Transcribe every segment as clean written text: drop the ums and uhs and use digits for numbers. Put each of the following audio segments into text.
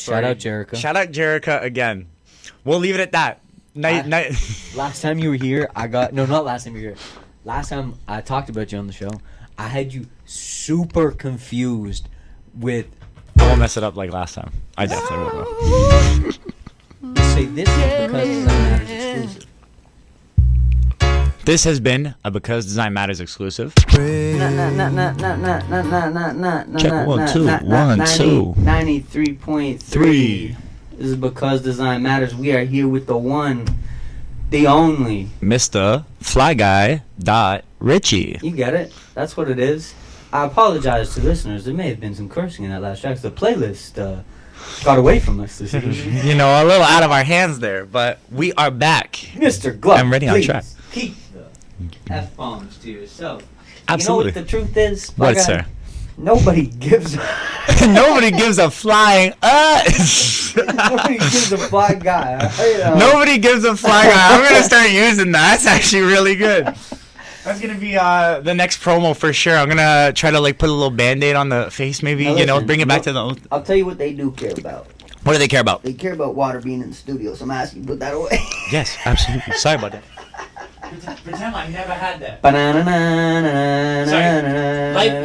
Shout out Jerica. Shout out Jerica again. We'll leave it at that. Last time you were here, not last time you were here. Last time I talked about you on the show, I had you super confused with. I won't mess it up like last time. I definitely will. Say this is because Design Matters exclusive. This has been a Because Design Matters exclusive. Check 1, 2, 1, 2. 93.3. This is Because Design Matters. We are here with the one, the only, Mr. Flyguy Richie. You get it? That's what it is. I apologize to listeners. There may have been some cursing in that last track. The playlist got away from us this evening. You know, a little out of our hands there, but we are back. Mr. Glove, I'm ready on track. Keep the F-bombs to yourself. Absolutely. You know what the truth is? What, sir? Nobody gives Nobody gives a flying Nobody gives a fly guy. Nobody gives a fly guy. I'm going to start using that. That's actually really good. That's going to be the next promo for sure. I'm going to try to put a little Band-Aid on the face maybe, bring it back to the... I'll tell you what they do care about. What do they care about? They care about water being in the studio, so I'm asking you to put that away. Yes, absolutely. Sorry about that. Pretend I never had that. Sorry.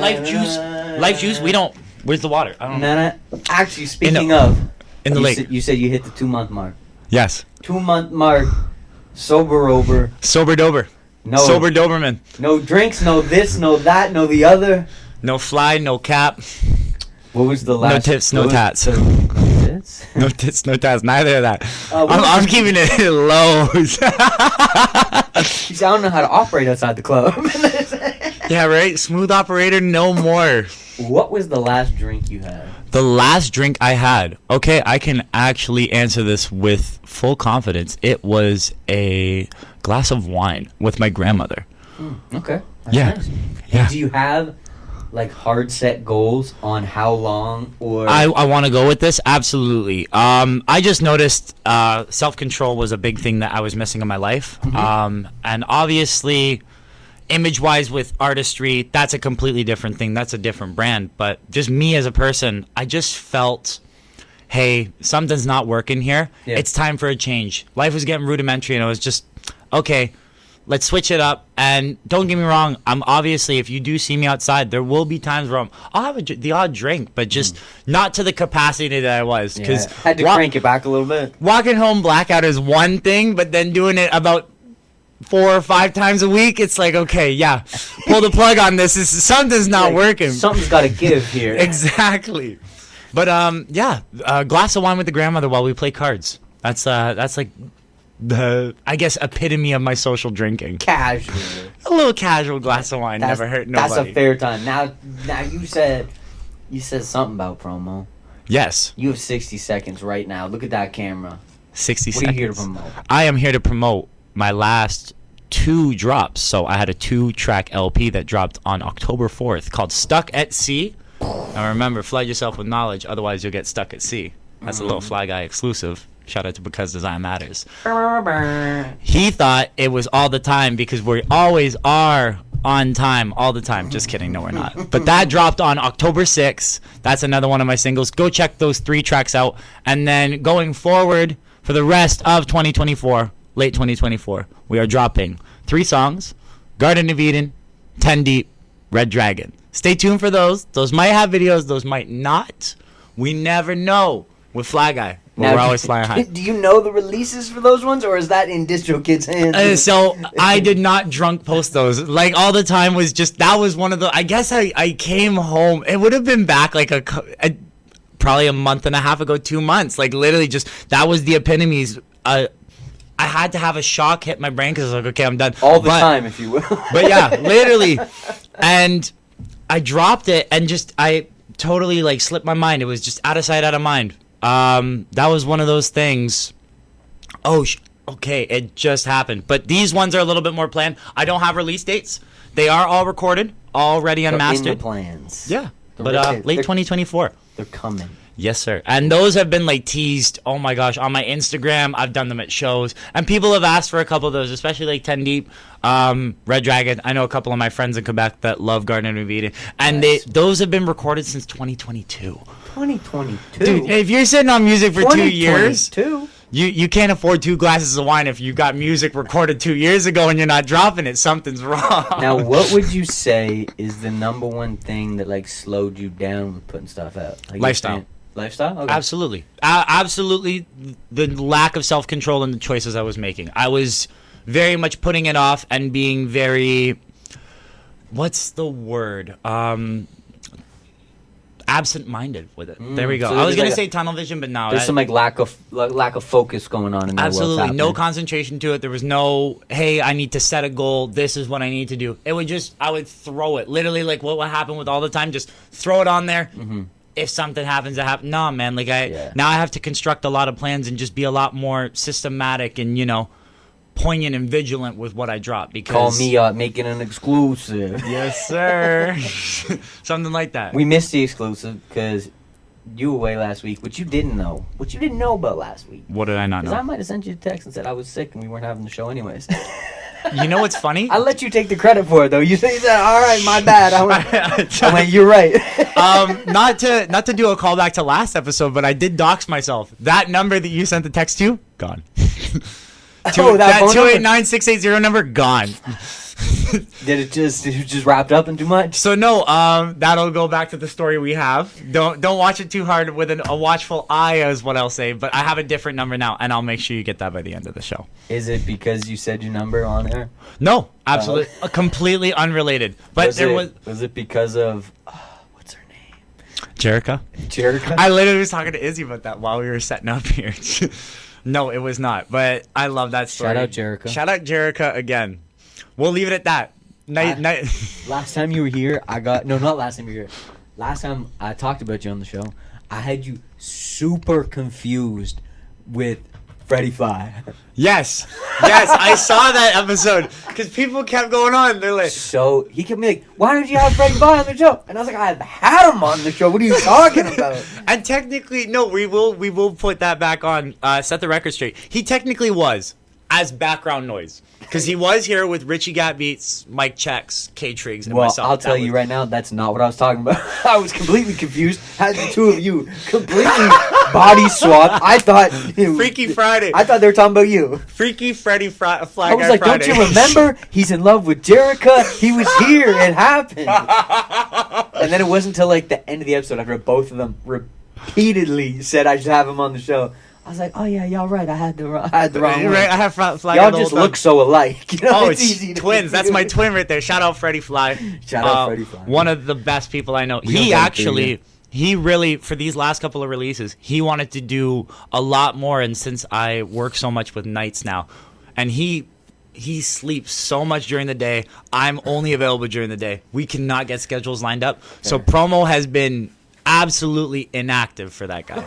Life juice, we don't... Where's the water? I don't know. Actually, speaking of... In the lake. You said you hit the 2-month mark. Yes. 2-month mark. Sober over. Sober Dober. No. Sober Doberman. No drinks, no this, no that, no the other. No fly, no cap. What was the last... No tits, no tats. No tits? No tits, no tats. Neither of that. I'm keeping it low. I don't know how to operate outside the club. Yeah, right? Smooth operator, no more. What was the last drink you had? The last drink I had. Okay, I can actually answer this with full confidence. It was a glass of wine with my grandmother. Okay. That's yeah. Nice. Yeah. Do you have hard set goals on how long or I want to go with this? Absolutely. I just noticed self-control was a big thing that I was missing in my life. Mm-hmm. And obviously image-wise with artistry, that's a completely different thing. That's a different brand. But just me as a person, I just felt, hey, something's not working here. Yeah. It's time for a change. Life was getting rudimentary, and I was just, okay, let's switch it up. And don't get me wrong, I'm obviously, if you do see me outside, there will be times where I'll have the odd drink, but just not to the capacity that I was. Because had to crank it back a little bit. Walking home blackout is one thing, but then doing it about 4 or 5 times a week, it's like, okay, yeah, pull the plug on this. Something's not working. Something's got to give here. Exactly. But yeah, a glass of wine with the grandmother while we play cards. That's like the, I guess, epitome of my social drinking. Casual. A little casual glass of wine never hurt nobody. That's a fair time. Now you said something about promo. Yes. You have 60 seconds right now. Look at that camera. 60 seconds. What are you here to promote? I am here to promote my last 2 drops. So I had a 2-track LP that dropped on October 4th called Stuck at Sea. Now remember, flood yourself with knowledge, otherwise you'll get stuck at sea. That's a little Fly Guy exclusive. Shout out to Because Design Matters. He thought it was all the time because we always are on time all the time. Just kidding. No, we're not. But that dropped on October 6th. That's another one of my singles. Go check those 3 tracks out. And then going forward for the rest of 2024, late 2024, we are dropping 3 songs: Garden of Eden, 10 Deep, Red Dragon. Stay tuned for those. Those might have videos. Those might not. We never know with Fly Guy. We're always flying high. Do you know the releases for those ones, or is that in DistroKid's hands? So I did not drunk post those. All the time was just, that was one of the, I guess I came home. It would have been back probably a month and a half ago, 2 months. Literally just, that was the epitomes. I had to have a shock hit my brain because I was like, okay, I'm done. All the time, if you will. But yeah, literally. And I dropped it and just, I totally slipped my mind. It was just out of sight, out of mind. That was one of those things. Okay, it just happened. But these ones are a little bit more planned. I don't have release dates. They are all recorded, already unmastered. In the plans. Yeah, but late 2024. They're coming. Yes, sir. And those have been teased. Oh my gosh, on my Instagram. I've done them at shows, and people have asked for a couple of those, especially 10 Deep, Red Dragon. I know a couple of my friends in Quebec that love Garden of Eden, and nice. Those have been recorded since 2022. 2022. Dude, if you're sitting on music for 2 years, 2022. you can't afford 2 glasses of wine if you got music recorded 2 years ago and you're not dropping it. Something's wrong. Now, what would you say is the number one thing that like slowed you down with putting stuff out? Like Lifestyle. Lifestyle? Okay. Absolutely. Absolutely the lack of self-control in the choices I was making. I was very much putting it off and being very, what's the word? Absent-minded with it. There we go. So I was going to like say tunnel vision, but no. There's some like lack of focus going on in that. Absolutely. No concentration to it. There was no, hey, I need to set a goal. This is what I need to do. It would just, I would throw it. Literally like what would happen with all the time. Just throw it on there. Mm-hmm. If something happens, it happens. No, man. Like now I have to construct a lot of plans and just be a lot more systematic and, poignant and vigilant with what I drop. Because call me up, making an exclusive. Yes, sir. Something like that. We missed the exclusive because you were away last week, which you didn't know. What you didn't know about last week. What did I not know? Because I might have sent you a text and said I was sick and we weren't having the show anyways. You know what's funny? I let you take the credit for it though. You said, "All right, my bad." I went, "You're right." Not to do a callback to last episode, but I did dox myself. That number that you sent the text to, gone. That 289-680 number, gone. Did it just wrapped up in too much? So no, that'll go back to the story we have. Don't watch it too hard with a watchful eye, is what I'll say. But I have a different number now, and I'll make sure you get that by the end of the show. Is it because you said your number on air? No, absolutely, completely unrelated. But was it because of what's her name? Jerica. Jerica. I literally was talking to Izzy about that while we were setting up here. No, it was not. But I love that story. Shout out Jerica. Shout out Jerica again. We'll leave it at that. Last time you were here, not last time you were here. Last time I talked about you on the show, I had you super confused with Freddie Fly. Yes, I saw that episode because people kept going on. They're like, so he kept me like, "Why don't you have Freddie Fly on the show?" And I was like, "I had him on the show. What are you talking about?" And technically, no, we will put that back on. Set the record straight. He technically was as background noise. Because he was here with Richie Gat Beats, Mike Checks, K-Triggs, and myself. I'll tell you right now, that's not what I was talking about. I was completely confused. Had the two of you completely body swapped. I thought... Freaky Friday. I thought they were talking about you. Freaky Freddie Fly Guy Friday. I was like, Friday. Don't you remember? He's in love with Jerica. He was here. It happened. And then it wasn't until like the end of the episode after both of them repeatedly said I should have him on the show. I was like, "Oh yeah, y'all right. I had the wrong one." Right, I have Fly. Y'all just look so alike. It's easy. Twins. That's my twin right there. Shout out Freddie Fly. Shout out Freddie Fly. One of the best people I know. He really, for these last couple of releases, he wanted to do a lot more. And since I work so much with nights now, and he sleeps so much during the day, I'm only available during the day. We cannot get schedules lined up. So promo has been absolutely inactive for that guy.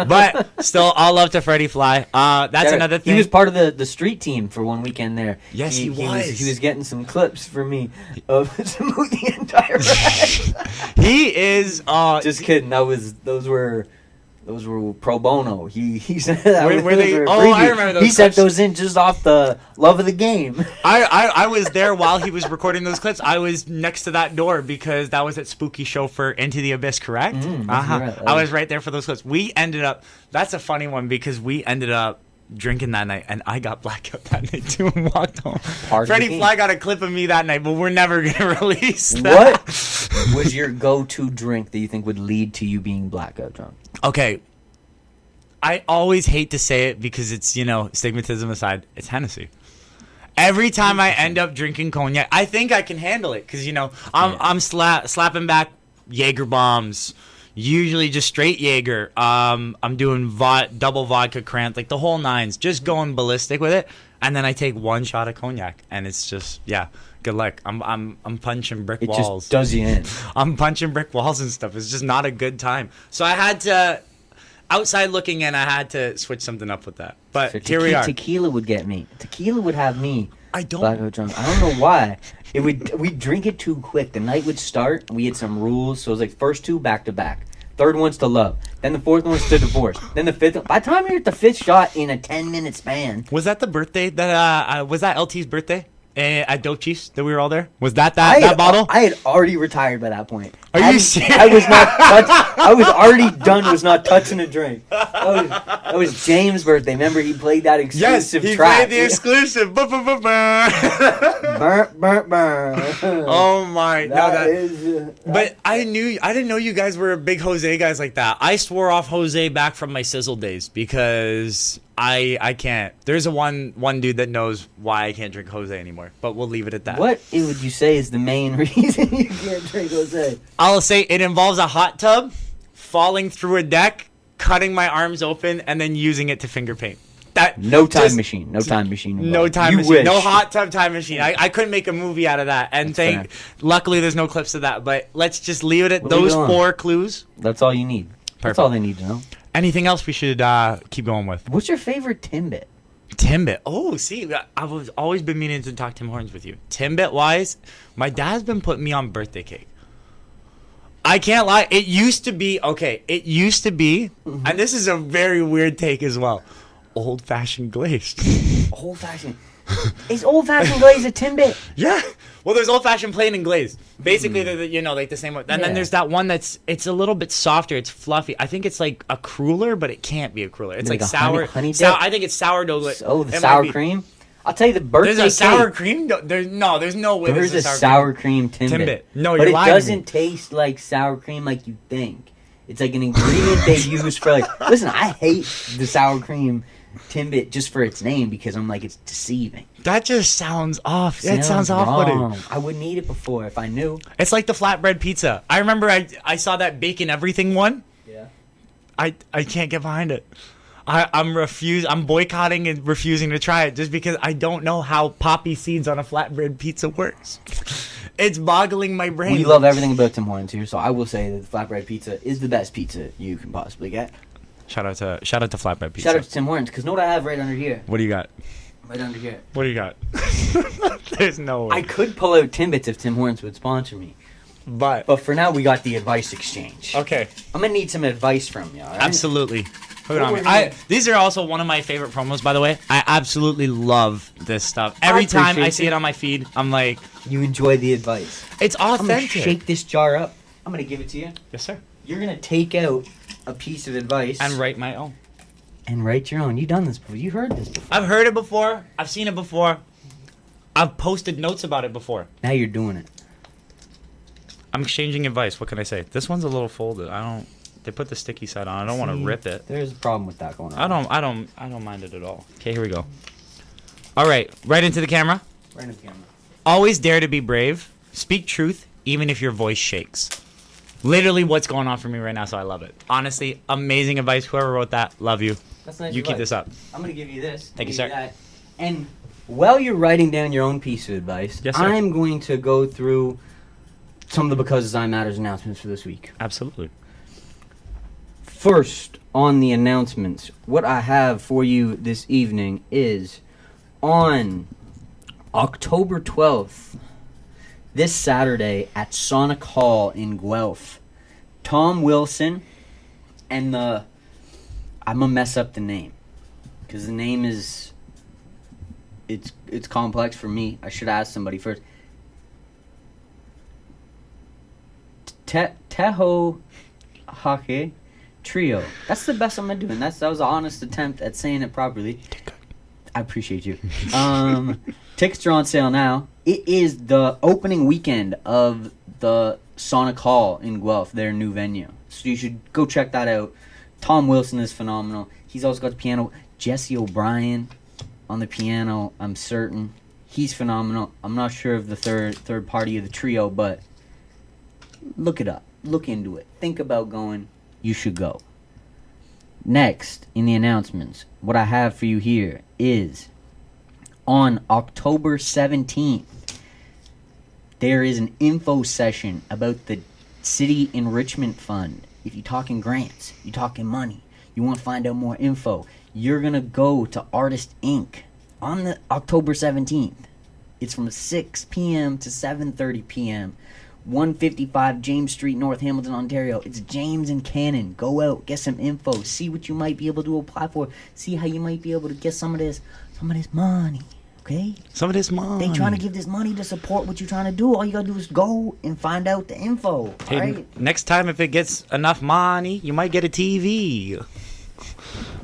But still, all love to Freddie Fly. That's another thing. He was part of the street team for one weekend there. Yes, he was. He was getting some clips for me of the entire ride. He is... Just kidding. Those were pro bono. He sent that. Were they? Oh, I remember those. He sent those in just off the love of the game. I was there while he was recording those clips. I was next to that door because that was at Spooky Show for Into the Abyss, correct? Right. I was right there for those clips. We ended up. That's a funny one because we ended up drinking that night, and I got blackout that night too and walked home. Freddie Fly got a clip of me that night, but we're never gonna release that. What was your go-to drink that you think would lead to you being blackout drunk? Okay, I always hate to say it because it's, stigmatism aside, it's Hennessy. Every time I end up drinking cognac, I think I can handle it because, I'm slapping back Jaeger bombs, usually just straight Jaeger. I'm doing double vodka cramp, like the whole nines, just going ballistic with it. And then I take one shot of cognac, and it's just, good luck. I'm punching brick walls. It just does you in. I'm punching brick walls and stuff. It's just not a good time. So I had to, outside looking in, I had to switch something up with that. But here we are. Tequila would get me. Tequila would have me blackout drunk. I don't know why. We'd drink it too quick. The night would start. We had some rules. So it was like first two back to back. Third one's to love. Then the fourth one's to divorce. Then the fifth. By the time you're at the fifth shot in a 10-minute span. Was that the birthday? Was that LT's birthday? at Dope Chiefs that we were all there? Was that bottle? I had already retired by that point. Are you serious? I was not I was already done. Was not touching a drink. That was James' birthday. Remember, he played that exclusive he track. played the exclusive. Burn. Oh my! But I didn't know you guys were big Jose guys like that. I swore off Jose back from my Sizzle days because I can't. There's one dude that knows why I can't drink Jose anymore, but we'll leave it at that. What would you say is the main reason you can't drink Jose? I'll say it involves a hot tub, falling through a deck, cutting my arms open, and then using it to finger paint. No time machine. No time machine. No time machine. Wish. No hot tub time machine. I couldn't make a movie out of that. And luckily there's no clips of that. But let's just leave it at those 4 clues. That's all you need. Perfect. That's all they need to know. Anything else we should keep going with? What's your favorite Timbit? Timbit. Oh, see, I've always been meaning to talk Tim Hortons with you. Timbit wise, my dad's been putting me on birthday cake. I can't lie. It used to be, mm-hmm. And this is a very weird take as well, old-fashioned glazed. Old-fashioned? Is old-fashioned glazed a Timbit? Yeah. Well, there's old-fashioned plain and glazed. Basically, they're like the same one. And then there's that one it's a little bit softer. It's fluffy. I think it's like a cruller, but it can't be a cruller. It's like sour. Honey dip? I think it's sourdough. Oh, the sour cream? I'll tell you the birthday There's a sour cake. Cream? There's no way There's a sour cream Timbit. No, but you're lying. But it doesn't taste like sour cream like you think. It's like an ingredient they use for listen, I hate the sour cream Timbit just for its name because I'm like, it's deceiving. That just sounds off. It sounds off-putting. I wouldn't eat it before if I knew. It's like the flatbread pizza. I remember I saw that bacon everything one. Yeah. I can't get behind it. I'm boycotting and refusing to try it just because I don't know how poppy seeds on a flatbread pizza works. It's boggling my brain. We love everything about Tim Hortons here, so I will say that the flatbread pizza is the best pizza you can possibly get. Shout out to flatbread pizza. Shout out to Tim Hortons, because know what I have right under here? What do you got? Right under here. What do you got? There's no way. I could pull out Timbits if Tim Hortons would sponsor me. But for now, we got the advice exchange. Okay. I'm going to need some advice from you, all right? Absolutely. Put it on me. These are also one of my favorite promos, by the way. I absolutely love this stuff. Every time I see it on my feed, I'm like... You enjoy the advice. It's authentic. I'm going to shake this jar up. I'm going to give it to you. Yes, sir. You're going to take out a piece of advice. And write my own. And write your own. You've done this before. You heard this before. I've heard it before. I've seen it before. I've posted notes about it before. Now you're doing it. I'm exchanging advice. What can I say? This one's a little folded. They put the sticky side on. I don't want to rip it. There's a problem with that going on. I don't mind it at all. Okay, here we go. All right, right into the camera. Right into the camera. Always dare to be brave. Speak truth, even if your voice shakes. Literally what's going on for me right now, so I love it. Honestly, amazing advice. Whoever wrote that, love you. That's nice. You keep this up. I'm going to give you this. Thank you, sir. That. And while you're writing down your own piece of advice, yes, sir. I'm going to go through some of the Because I Matters announcements for this week. Absolutely. First, on the announcements, what I have for you this evening is on October 12th, this Saturday at Sonic Hall in Guelph, Tom Wilson and I'm going to mess up the name because the name is, it's complex for me. I should ask somebody first. Teho Hake Trio. That's the best I'm gonna do, and that was an honest attempt at saying it properly. I appreciate you. Tickets are on sale now. It is the opening weekend of the Sonic Hall in Guelph, their new venue. So you should go check that out. Tom Wilson is phenomenal. He's also got the piano. Jesse O'Brien on the piano, I'm certain. He's phenomenal. I'm not sure of the third party of the trio, but look it up. Look into it. Think about going. You should go. Next, in the announcements, what I have for you here is on October 17th, there is an info session about the City Enrichment Fund. If you're talking grants, you're talking money, you want to find out more info, you're going to go to Artist Inc. on the October 17th. It's from 6 p.m. to 7:30 p.m. 155 James Street, North Hamilton, Ontario. It's James and Cannon. Go out, get some info, see what you might be able to apply for, see how you might be able to get some of this money. Okay? Some of this money. They trying to give this money to support what you're trying to do. All you gotta do is go and find out the info. Hey, right? Next time, if it gets enough money, you might get a TV.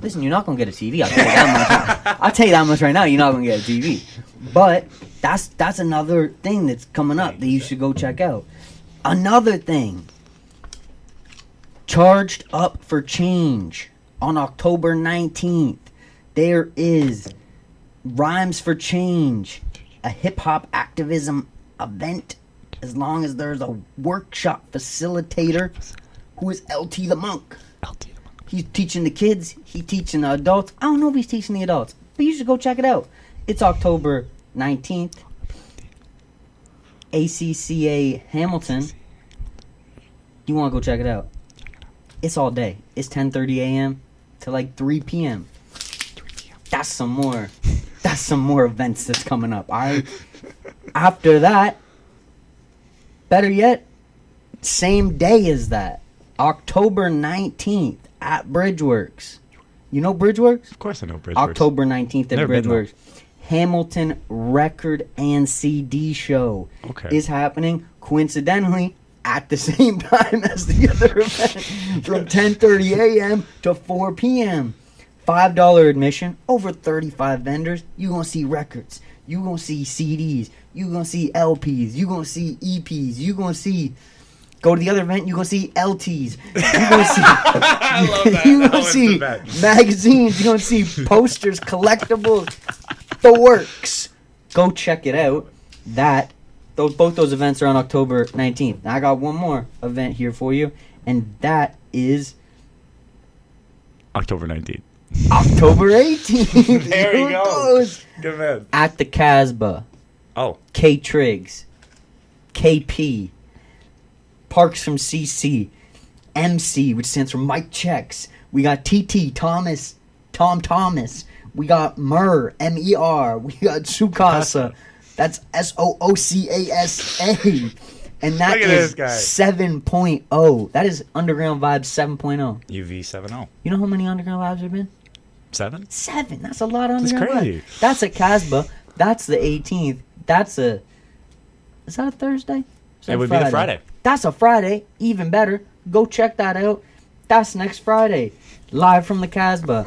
Listen, you're not gonna get a TV. I'll tell you that much. I'll tell you that much right now. You're not gonna get a TV. But that's another thing that's coming up that you should go check out. Another thing. Charged Up for Change on October 19th. There is Rhymes for Change, a hip-hop activism event, as long as there's a workshop facilitator who is LT the Monk. He's teaching the kids, he's teaching the adults. I don't know if he's teaching the adults, but you should go check it out. It's October 19th. ACCA Hamilton. You want to go check it out? It's all day. It's 10:30 a.m. to like 3 p.m. That's some more events that's coming up. All right. After that, better yet, same day as that, October 19th at Bridgeworks. You know Bridgeworks? Of course I know Bridgeworks. October 19th at Never been Bridgeworks. Hamilton Record and CD Show is happening, coincidentally, at the same time as the other event, from 10:30 a.m. to 4 p.m. $5 admission, over 35 vendors. You're going to see records. You're going to see CDs. You're going to see LPs. You're going to see EPs. You're going to see... Go to the other event, you're going to see LTs. You're going to see... I love that. You're going to see magazines. You're going to see posters, collectibles, the works. Go check it out. Both those events are on October 19th. Now, I got one more event here for you, and that is... October 19th. October 18th. There you go. Good man. At the Casbah. Oh. K Triggs. KP. Parks from CC. MC, which stands for Mike Checks. We got TT, Tom Thomas. We got Mer, MER. We got Sukasa. That's SOOCASA. And that is 7.0. That is Underground Vibes 7.0. UV 7.0. You know how many Underground Vibes there have been? 7? 7. That's a lot of Underground That's crazy. Vibes. That's a Casbah. That's the 18th. Is that a Thursday? It would be the Friday. That's a Friday. Even better. Go check that out. That's next Friday. Live from the Casbah.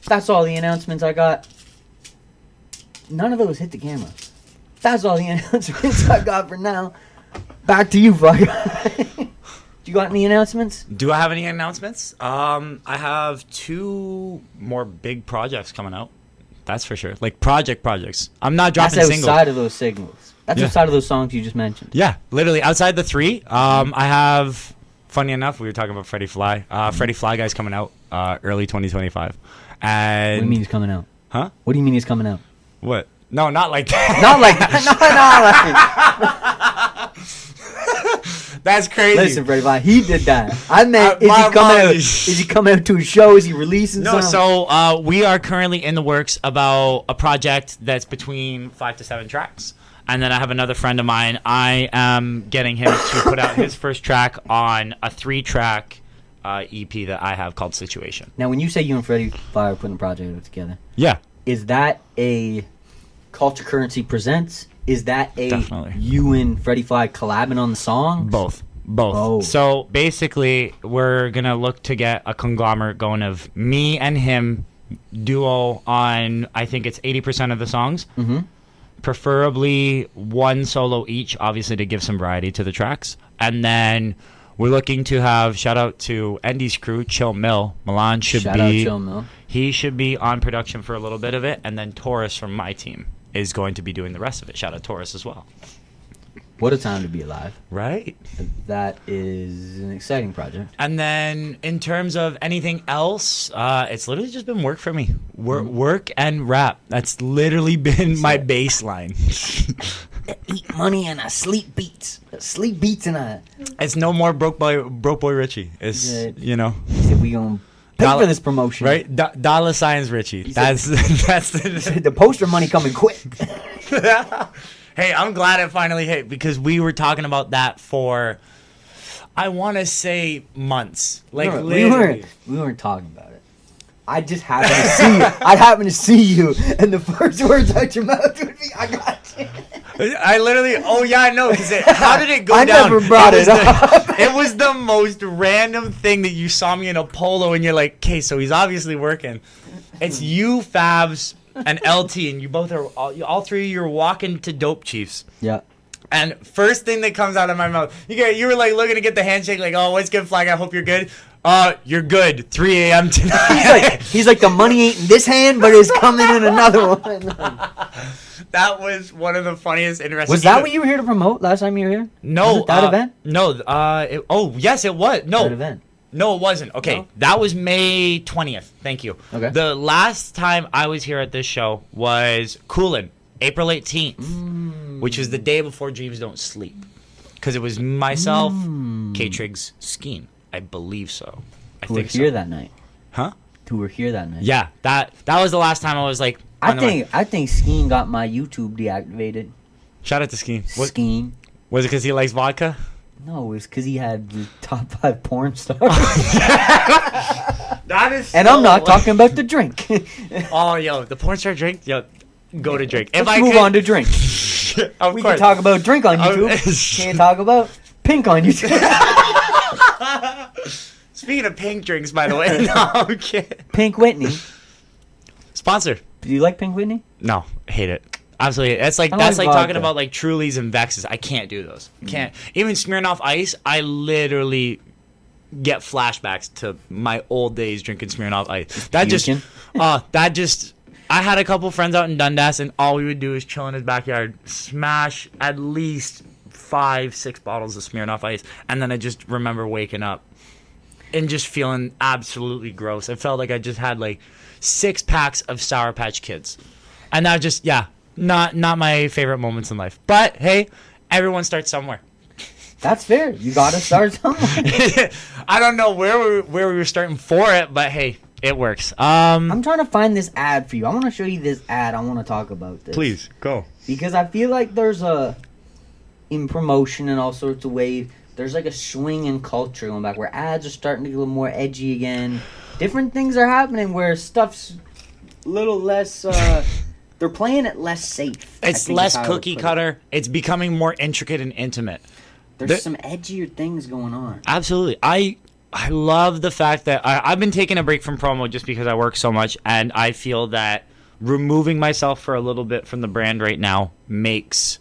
That's all the announcements I got. None of those hit the camera. That's all the announcements I got for now. Back to you, Flyguy. You got any announcements? Do I have any announcements? I have 2 more big projects coming out. That's for sure. Like projects. I'm not dropping singles. That's outside of those signals. That's outside of those songs you just mentioned. Yeah, literally outside the 3. I have, funny enough, we were talking about Freddie Fly. Freddie Fly guy's coming out early 2025. And what do you mean he's coming out? Huh? What do you mean he's coming out? What? No, not like that. Not like that. Not like. That's crazy. Listen, Freddie Fly, he did that. I meant, is he coming out to a show? Is he releasing something? No, so we are currently in the works about a project that's between 5 to 7 tracks. And then I have another friend of mine. I am getting him to put out his first track on a 3-track EP that I have called Situation. Now, when you say you and Freddie Fly are putting a project together, yeah, is that a Culture Currency Presents? Is that a Definitely. You and Freddie Fly collabing on the song? Both. Oh. So basically, we're gonna look to get a conglomerate going of me and him duo on. I think it's 80% of the songs. Mm-hmm. Preferably 1 solo each, obviously to give some variety to the tracks. And then we're looking to have, shout out to Andy's crew, Chill Mill. Milan should Shout out Chill Mill. He should be on production for a little bit of it. And then Taurus from my team is going to be doing the rest of it. Shout out Taurus as well. What a time to be alive. Right? That is an exciting project. And then in terms of anything else, it's literally just been work for me. Work and rap. That's literally been my baseline. Eat money and I sleep beats. Sleep beats and I... It's no more broke boy Richie. It's, you know. He said we gonna pay for this promotion. Right? Dollar signs Richie. That's the poster money coming quick. Hey, I'm glad it finally hit because we were talking about that for, I want to say months. Like we weren't talking about it. I just happen to see you. I'd happen to see you, and the first words out your mouth would be, "I got you." I literally, oh yeah, I know. Because how did it go I down? never brought it up. It was the most random thing that you saw me in a polo, and you're like, "Okay, so he's obviously working." It's you, Fabs, and LT, and you both are all three of you are walking to Dope Chiefs. Yeah. And first thing that comes out of my mouth, you were like looking to get the handshake, like, "Oh, what's good, Flag? I hope you're good." You're good. 3 a.m. tonight. He's like, the money ain't in this hand, but it's coming in another one. That was one of the funniest, interesting. Was that what you were here to promote last time you were here? No. Was it that event? No. Yes, it was. No. That event. No, it wasn't. Okay, No? That was May 20th. Thank you. Okay. The last time I was here at this show was Coolin', April 18th, which was the day before Dreams Don't Sleep. Because it was myself, K-Triggs, Skeen. I believe so. Who were here that night? Huh? Who were here that night? Yeah, that was the last time I was like. I think Skeen got my YouTube deactivated. Shout out to Skeen. Skeen. Was it because he likes vodka? No, it was because he had the top 5 porn stars. That is. And I'm not talking about the drink. Oh, yo, the porn star drink. Yo, go to drink. Let's move on to drink. We can talk about drink on YouTube. Can't talk about pink on YouTube. Speaking of pink drinks, by the way, no, okay. Pink Whitney. Sponsor. Do you like Pink Whitney? No, hate it. Absolutely. That's like talking about like Trulies and Vexes. I can't do those. Can't. Even Smirnoff Ice, I literally get flashbacks to my old days drinking Smirnoff Ice. That just I had a couple friends out in Dundas, and all we would do is chill in his backyard, smash at least 5-6 bottles of Smirnoff Ice, and then I just remember waking up and just feeling absolutely gross. I felt like I just had like 6 packs of Sour Patch Kids, and that just not my favorite moments in life. But hey, everyone starts somewhere. That's fair. You gotta start somewhere. I don't know where we were starting for it, but hey, it works. I'm trying to find this ad for you. I want to show you this ad. I want to talk about this. Please go. Because I feel like in promotion and all sorts of ways, there's like a swing in culture going back where ads are starting to get a little more edgy again. Different things are happening where stuff's a little less. They're playing it less safe. It's less cookie cutter. It's becoming more intricate and intimate. There's some edgier things going on. Absolutely. I love the fact that I've been taking a break from promo just because I work so much, and I feel that removing myself for a little bit from the brand right now makes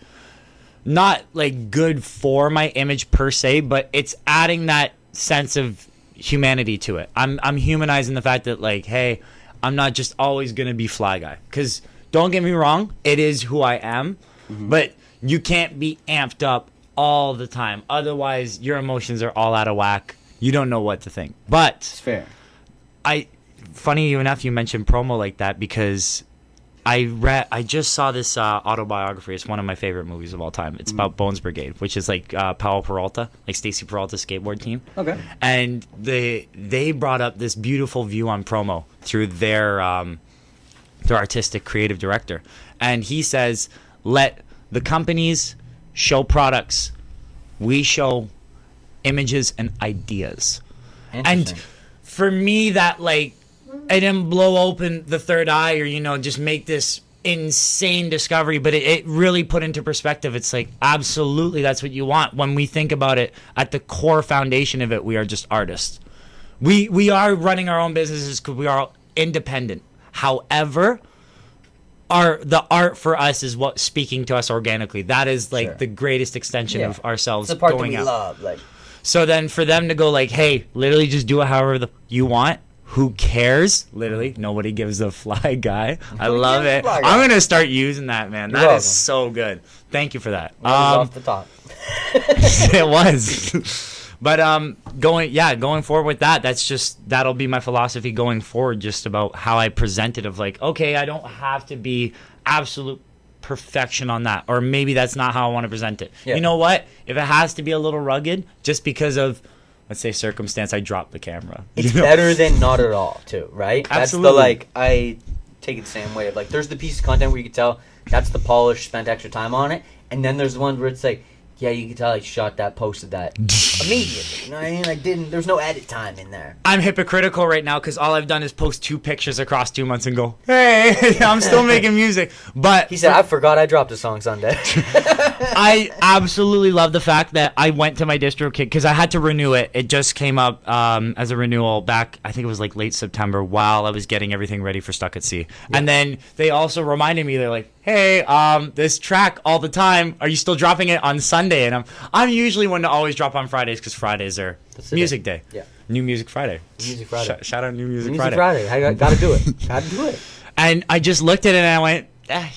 not like good for my image per se, but it's adding that sense of humanity to it. I'm humanizing the fact that like, hey, I'm not just always gonna be Fly Guy. Because don't get me wrong, it is who I am, but you can't be amped up all the time. Otherwise, your emotions are all out of whack. You don't know what to think. But it's fair. Funny enough, you mentioned promo like that because I just saw this autobiography. It's one of my favorite movies of all time. It's about Bones Brigade, which is like Powell Peralta, like Stacy Peralta's skateboard team. Okay. And they brought up this beautiful view on promo through their artistic creative director. And he says, let the companies show products. We show images and ideas. And for me, that like, I didn't blow open the third eye or, just make this insane discovery, but it really put into perspective. It's like, absolutely, that's what you want. When we think about it, at the core foundation of it, we are just artists. We are running our own businesses because we are independent. However, the art for us is what's speaking to us organically. That is like the greatest extension of ourselves. It's the part going that we out. love. Like. So then for them to go like, hey, literally just do it however you want. Who cares? Literally, nobody gives a Fly Guy. I love it. I'm going to start using that, man. That is so good. Thank you for that. Off the top. It was. But going forward with that, that'll be my philosophy going forward, just about how I present it of like, okay, I don't have to be absolute perfection on that, or maybe that's not how I want to present it. You know what? If it has to be a little rugged, just because of, let's say, circumstance, I drop the camera. It's better than not at all, too, right? Absolutely. That's I take it the same way. Like, there's the piece of content where you can tell that's the polish, spent extra time on it, and then there's the ones where it's like, Yeah, you can tell I shot that, posted that immediately. You know what I mean? I didn't. There's no edit time in there. I'm hypocritical right now because all I've done is post 2 pictures across 2 months and go, hey, I'm still making music. But he said, I forgot I dropped a song Sunday. I absolutely love the fact that I went to my DistroKid because I had to renew it. It just came up as a renewal back, I think it was like late September, while I was getting everything ready for Stuck at Sea. Yeah. And then they also reminded me, they're like, hey, this track all the time, are you still dropping it on Sunday? And I'm usually one to always drop on Fridays because Fridays are music day. Yeah. New Music Friday. Music Friday. Shout out New Music Friday. Friday. I gotta do it. Gotta do it. And I just looked at it and I went,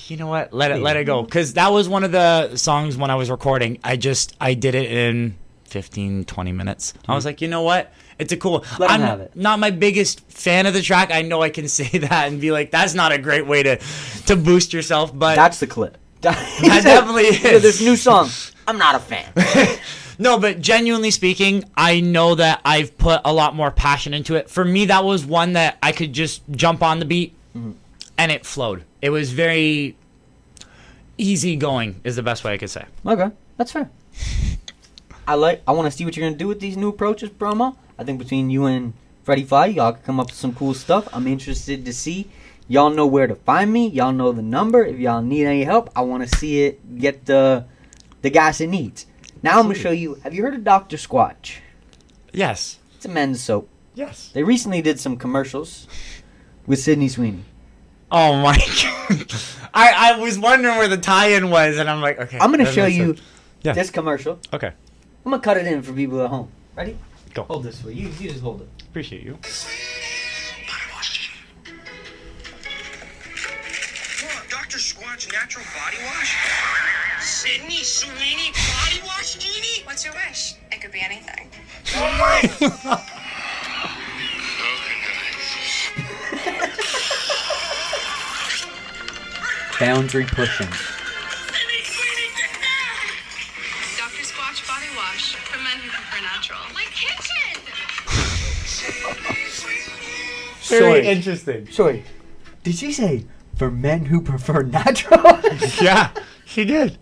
you know what? Let it go. Because that was one of the songs when I was recording. I did it in 15, 20 minutes. I was like, you know what? It's a cool. Let him have it. Not my biggest fan of the track. I know I can say that and be like, that's not a great way to boost yourself. But that's the clip. That definitely is. This new song, I'm not a fan. No, but genuinely speaking, I know that I've put a lot more passion into it. For me, that was one that I could just jump on the beat and it flowed. It was very easy going is the best way I could say. Okay, that's fair. I want to see what you're going to do with these new approaches, promo. I think between you and Freddie Fly, y'all can come up with some cool stuff. I'm interested to see. Y'all know where to find me. Y'all know the number. If y'all need any help, I want to see it get the gas it needs. Now I'm going to show you. Have you heard of Dr. Squatch? Yes. It's a men's soap. Yes. They recently did some commercials with Sydney Sweeney. Oh my God. I was wondering where the tie-in was, and I'm like, okay. I'm going to show you this commercial. Okay. I'm going to cut it in for people at home. Ready? Go. Hold this for you. You just hold it. Appreciate you. Dr. Squatch Natural Body Wash? Sydney Sweeney Body Wash, Genie? What's your wish? It could be anything. Oh my! Boundary pushing. Sydney Sweeney! Dr. Squatch Body Wash for men who prefer natural. My kitchen! Very interesting. Sorry. Did she say for men who prefer natural? Yeah, she did.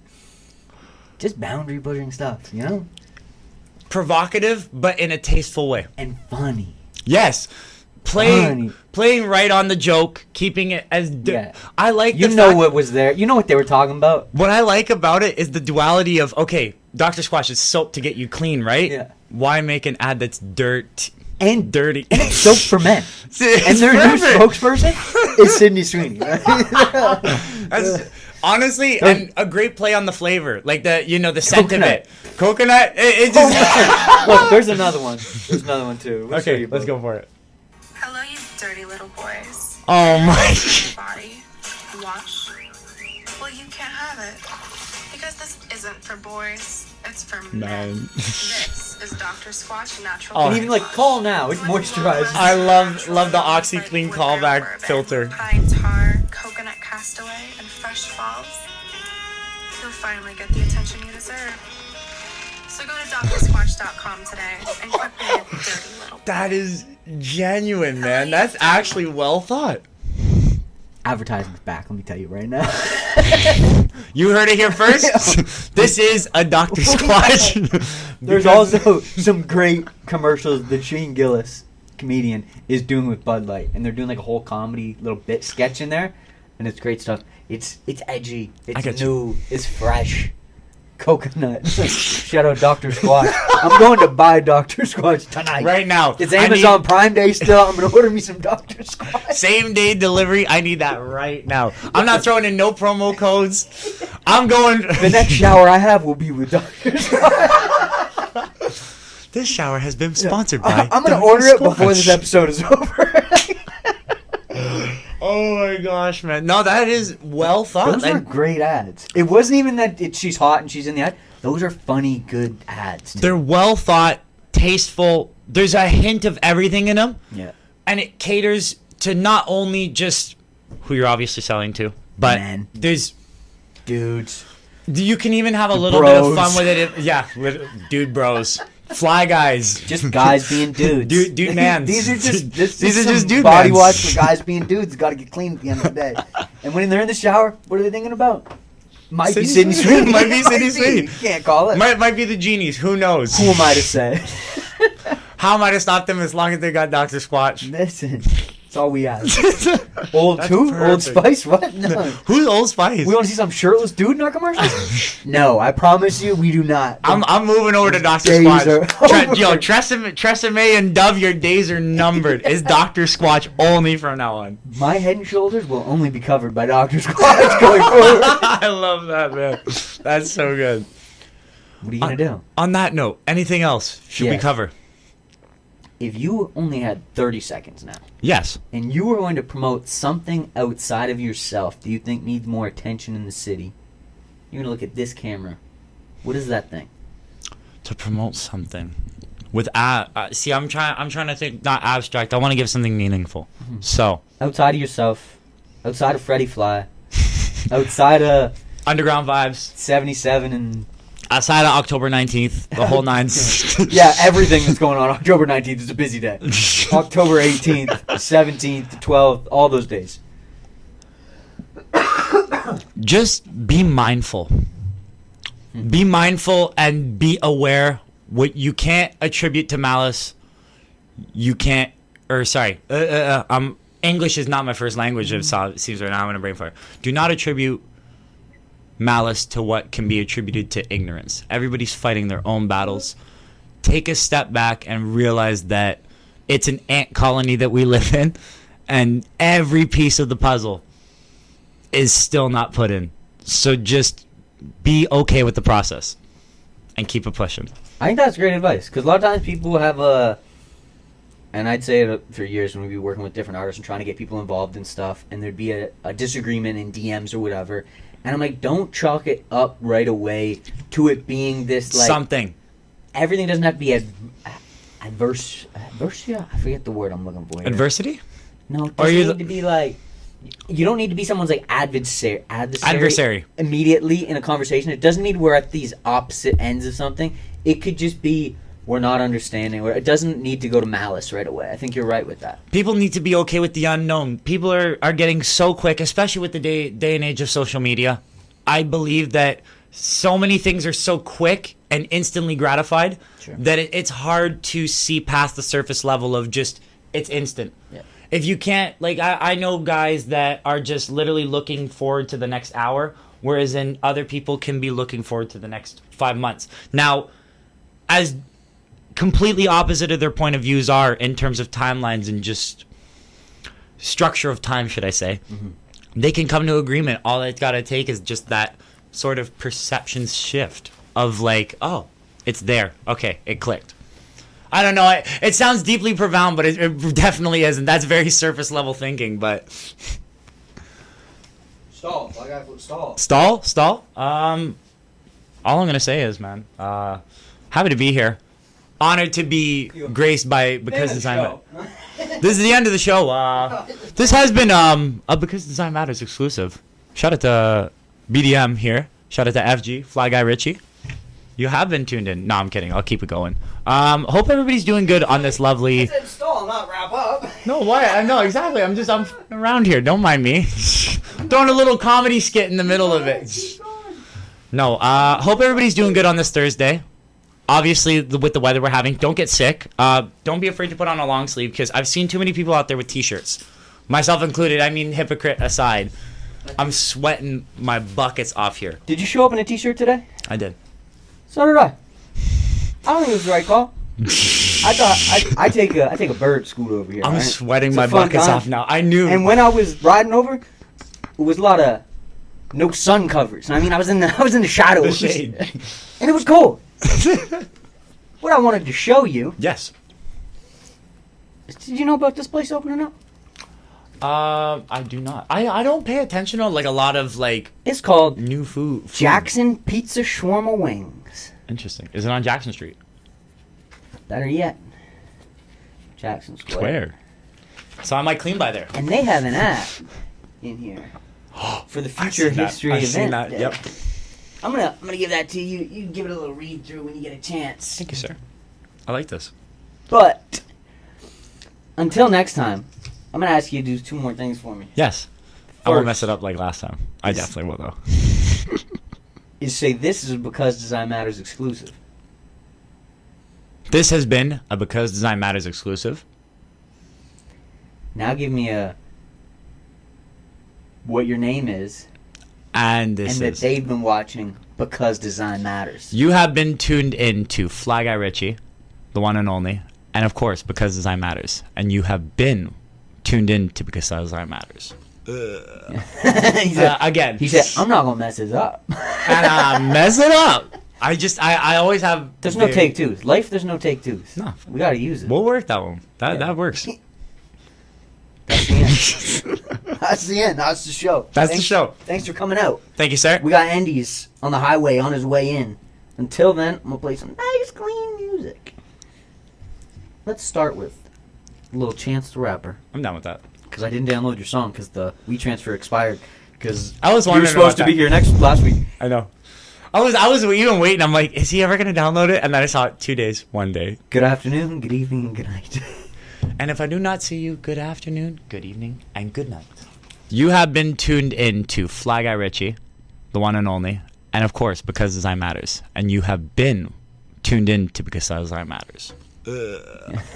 Just boundary pushing stuff, you know? Provocative, but in a tasteful way. And funny. Yes. Playing right on the joke, keeping it as... I like you know what was there. You know what they were talking about. What I like about it is the duality of, okay, Dr. Squatch is soap to get you clean, right? Yeah. Why make an ad that's dirty? And dirty. And it's soap for men. And their new spokesperson is Sydney Sweeney. That's, honestly, and a great play on the flavor. Like the scent of it. Coconut. It just... Look, there's another one. There's another one too. Okay, let's go for it. Hello, you dirty little boys. Oh my Body wash. Well, you can't have it because this isn't for boys. It's for men. This is Dr. Squatch Natural. And even call now. It moisturizes. I love the OxyClean callback filter. Pine tar, coconut castaway, and fresh falls. You'll finally get the attention you deserve. So go to drsquatch.com today and quit being a dirty little boy. That is genuine, man. That's actually well thought. Advertisement's back, let me tell you right now. You heard it here first. This is a Dr. Squatch. There's also some great commercials that Shane Gillis, comedian, is doing with Bud Light. And they're doing a whole comedy little bit sketch in there. And it's great stuff. It's edgy. It's new. It's fresh. Coconut. Shout out Dr. Squatch. I'm going to buy Dr. Squatch tonight. Right now. It's Amazon Prime Day still. I'm going to order me some Dr. Squatch. Same day delivery. I need that right now. I'm not throwing in no promo codes. I'm going. The next shower I have will be with Dr. Squatch. This shower has been sponsored by I'm going to order it before this episode is over. Oh my gosh, man. No, that is well thought. Those are great ads. It wasn't even that she's hot and she's in the ad. Those are funny, good ads. They're well thought, tasteful. There's a hint of everything in them. Yeah. And it caters to not only just who you're obviously selling to, but there's dudes. You can even have a little bit of fun with it. Yeah, with dude bros. Fly guys. Just guys being dudes. Dude mans. These are just dude body mans. wash for guys being dudes. Got to get clean at the end of the day. And when they're in the shower, what are they thinking about? Might be Sydney Sweeney. Might be Sydney Sweeney. Can't call it. Might be the genies. Who knows? Who am I to say? How am I to stop them as long as they got Dr. Squatch? Listen, that's all we have. Old That's who? Old perfect. Spice? What? No. Who's Old Spice? We want to see some shirtless dude in our commercial? No, I promise you, we do not. I'm moving over to Dr. Days Squatch. are over. Tresemme and Dove, your days are numbered. It's Dr. Squatch only from now on. My head and shoulders will only be covered by Dr. Squatch going forward. I love that, man. That's so good. What are you going to do? On that note, anything else should we Yes. cover? If you only had 30 seconds now, Yes. and you were going to promote something outside of yourself that you think needs more attention in the city, you're going to look at this camera. What is that thing? To promote something. With see, I'm trying to think not abstract. I want to give something meaningful. So, Outside of yourself, outside of Freddie Fly, outside of Underground Vibes, 77 and... outside of October 19th, the whole nine. Yeah, everything that's going on. October 19th is a busy day. October 18th, 17th, 12th, all those days. Just be mindful. Be mindful and be aware. What you can't attribute to malice, you can't. Or sorry, English is not my first language. It seems right now I'm in a brain fire. Do not attribute malice to what can be attributed to ignorance. Everybody's fighting their own battles. Take a step back and realize that it's an ant colony that we live in, and every piece of the puzzle is still not put in. So just be okay with the process and keep it pushing. I think that's great advice, because a lot of times people have a... And I'd say it for years when we'd be working with different artists and trying to get people involved in stuff, and there'd be a disagreement in DMs or whatever. And I'm like, don't chalk it up right away to it being this, like... Something. Everything doesn't have to be adversia? I forget the word I'm looking for here. Adversity? No, it Or doesn't you need to be like... You don't need to be someone's like Adversary. immediately in a conversation. It doesn't need we're at these opposite ends of something. It could just be we're not understanding. Or it doesn't need to go to malice right away. I think you're right with that. People need to be okay with the unknown. People are getting so quick, especially with the day and age of social media. I believe that so many things are so quick and instantly gratified that it's hard to see past the surface level of just it's instant. Yeah. If you can't, like, I know guys that are just literally looking forward to the next hour, whereas in other people can be looking forward to the next 5 months. Now, as completely opposite of their point of views are in terms of timelines and just structure of time, should I say, they can come to agreement. All it's got to take is just that sort of perception shift of like, oh, it's there. Okay, it clicked. I don't know. It sounds deeply profound, but it definitely isn't. That's very surface level thinking, but... Stall. I gotta put stall. Stall? All I'm going to say is, man, happy to be here. Honored to be graced by Because Design Matters. This is the end of the show. This has been a Because Design Matters exclusive. Shout out to BDM here. Shout out to FG, Flyguy Richie. You have been tuned in. No, I'm kidding. I'll keep it going. Hope everybody's doing good on this lovely... I said stall, not wrap up. No, why? I know, exactly. I'm around here. Don't mind me. Throwing a little comedy skit in the middle of it. No, hope everybody's doing good on this Thursday. Obviously, with the weather we're having, don't get sick. Don't be afraid to put on a long sleeve, because I've seen too many people out there with T-shirts. Myself included. I mean, hypocrite aside. I'm sweating my buckets off here. Did you show up in a t-shirt today? I did. So did I. I don't think it was the right call. I thought I take a bird scoot over here. I'm right? sweating It's my a fun buckets time. off now. I knew. And when I was riding over, it was a lot of no sun covers. I mean, I was in the shadows, The shade. and it was cold. What I wanted to show you. Yes. Did you know about this place opening up? I do not. I don't pay attention to like a lot of like It's called new food. Jackson Pizza Shawarma Wings. Interesting. Is it on Jackson Street? Better yet, Jackson Square. Square. So I might clean by there. And they have an app in here for the future history I've event. seen that. day. Yep. I'm gonna give that to you. You can give it a little read through when you get a chance. Thank you, sir. I like this. But until next time, I'm gonna ask you to do 2 more things for me. Yes. I won't First. mess it up like last time. I definitely will though. is say this is Because Design Matters exclusive. This has been a Because Design Matters exclusive. Now give me a what your name is, and this and is that they've been watching Because Design Matters. You have been tuned in to Flyguy Richie, the one and only, and of course Because Design Matters, and you have been tuned in to Because Design Matters. He said, Again, he said, "I'm not gonna mess this up." and mess it up. I always have. There's no take twos. Life, there's no take twos. No, we gotta use it. We'll work that one. That works. That's the end. That's the end. That's the show. That's the show. Thanks for coming out. Thank you, sir. We got Andy's on the highway on his way in. Until then, I'm gonna play some nice, clean music. Let's start with a little Chance the Rapper. I'm down with that. Because I didn't download your song because the WeTransfer expired. Because I was you were wondering supposed to about be that. here last week. I know. I was even waiting. I'm like, is he ever gonna download it? And then I saw it 2 days, 1 day. Good afternoon, good evening, and good night. And if I do not see you, good afternoon, good evening, and good night. You have been tuned in to Flyguy Richie, the one and only, and of course Because Design Matters, and you have been tuned in to Because Design Matters.